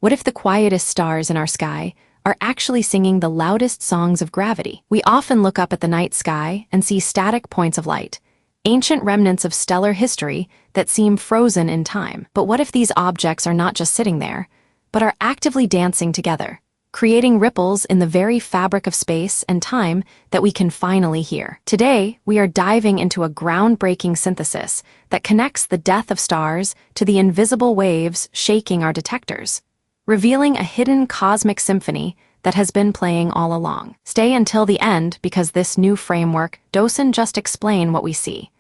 What if the quietest stars in our sky are actually singing the loudest songs of gravity? We often look up at the night sky and see static points of light, ancient remnants of stellar history that seem frozen in time. But what if these objects are not just sitting there, but are actively dancing together, creating ripples in the very fabric of space and time that we can finally hear? Today, we are diving into a groundbreaking synthesis that connects the death of stars to the invisible waves shaking our detectors, revealing a hidden cosmic symphony that has been playing all along. Stay until the end because this new framework doesn't just explain what we see.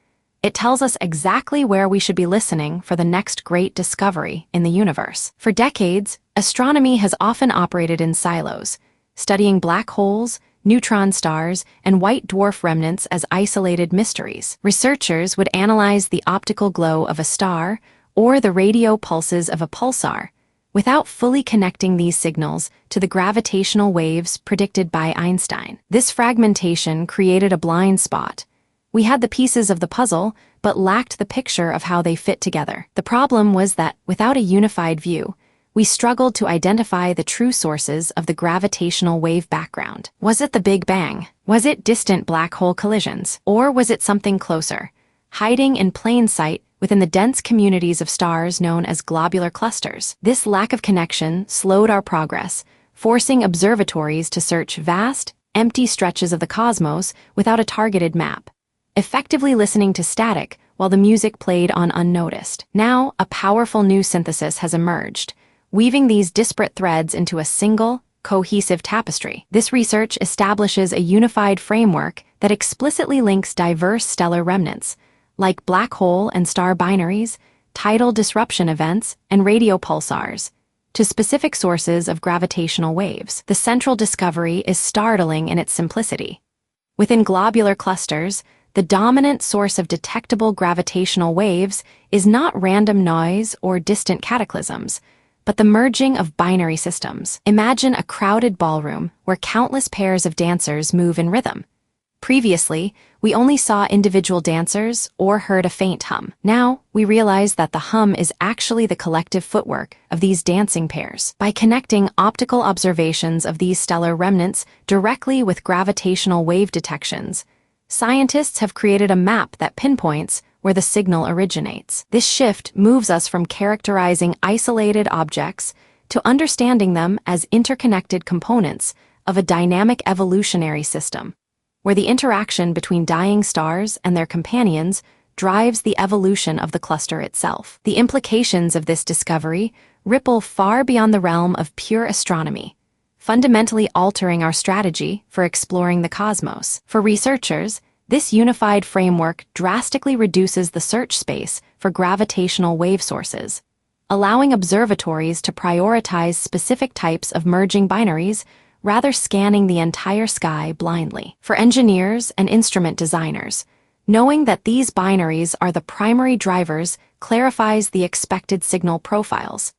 It tells us exactly where we should be listening for the next great discovery in the universe. For decades, astronomy has often operated in silos, studying black holes, neutron stars, and white dwarf remnants as isolated mysteries. Researchers would analyze the optical glow of a star or the radio pulses of a pulsar, without fully connecting these signals to the gravitational waves predicted by Einstein. This fragmentation created a blind spot. We had the pieces of the puzzle, but lacked the picture of how they fit together. The problem was that, without a unified view, we struggled to identify the true sources of the gravitational wave background. Was it the Big Bang? Was it distant black hole collisions? Or was it something closer, hiding in plain sight within the dense communities of stars known as globular clusters? This lack of connection slowed our progress, forcing observatories to search vast, empty stretches of the cosmos without a targeted map, effectively listening to static while the music played on unnoticed. Now, a powerful new synthesis has emerged, weaving these disparate threads into a single, cohesive tapestry. This research establishes a unified framework that explicitly links diverse stellar remnants, like black hole and star binaries, tidal disruption events, and radio pulsars, to specific sources of gravitational waves. The central discovery is startling in its simplicity. Within globular clusters, the dominant source of detectable gravitational waves is not random noise or distant cataclysms, but the merging of binary systems. Imagine a crowded ballroom where countless pairs of dancers move in rhythm. Previously, we only saw individual dancers or heard a faint hum. Now, we realize that the hum is actually the collective footwork of these dancing pairs. By connecting optical observations of these stellar remnants directly with gravitational wave detections, scientists have created a map that pinpoints where the signal originates. This shift moves us from characterizing isolated objects to understanding them as interconnected components of a dynamic evolutionary system, where the interaction between dying stars and their companions drives the evolution of the cluster itself. The implications of this discovery ripple far beyond the realm of pure astronomy, fundamentally altering our strategy for exploring the cosmos. For researchers, this unified framework drastically reduces the search space for gravitational wave sources, allowing observatories to prioritize specific types of merging binaries rather scanning the entire sky blindly. For engineers and instrument designers, knowing that these binaries are the primary drivers clarifies the expected signal profiles,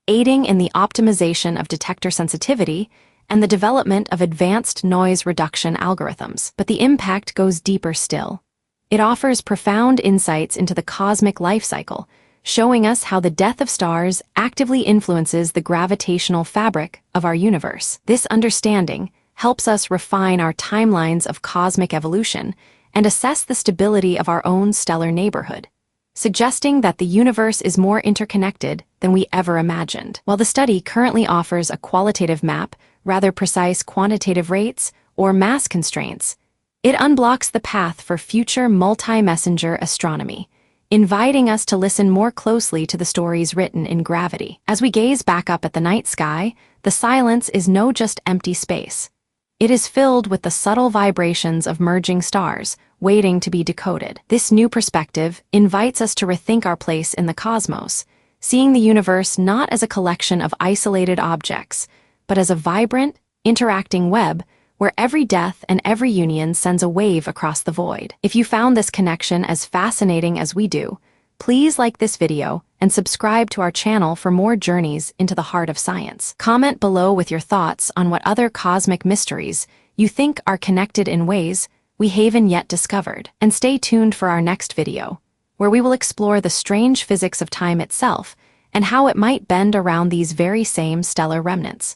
aiding in the optimization of detector sensitivity and the development of advanced noise reduction algorithms. But the impact goes deeper still. It offers profound insights into the cosmic life cycle, showing us how the death of stars actively influences the gravitational fabric of our universe. This understanding helps us refine our timelines of cosmic evolution and assess the stability of our own stellar neighborhood, suggesting that the universe is more interconnected than we ever imagined. While the study currently offers a qualitative map, rather precise quantitative rates, or mass constraints, it unblocks the path for future multi-messenger astronomy, inviting us to listen more closely to the stories written in gravity. As we gaze back up at the night sky, the silence is no just empty space. It is filled with the subtle vibrations of merging stars, waiting to be decoded. This new perspective invites us to rethink our place in the cosmos, seeing the universe not as a collection of isolated objects, but as a vibrant, interacting web where every death and every union sends a wave across the void. If you found this connection as fascinating as we do, please like this video and subscribe to our channel for more journeys into the heart of science. Comment below with your thoughts on what other cosmic mysteries you think are connected in ways we haven't yet discovered. And stay tuned for our next video, where we will explore the strange physics of time itself and how it might bend around these very same stellar remnants.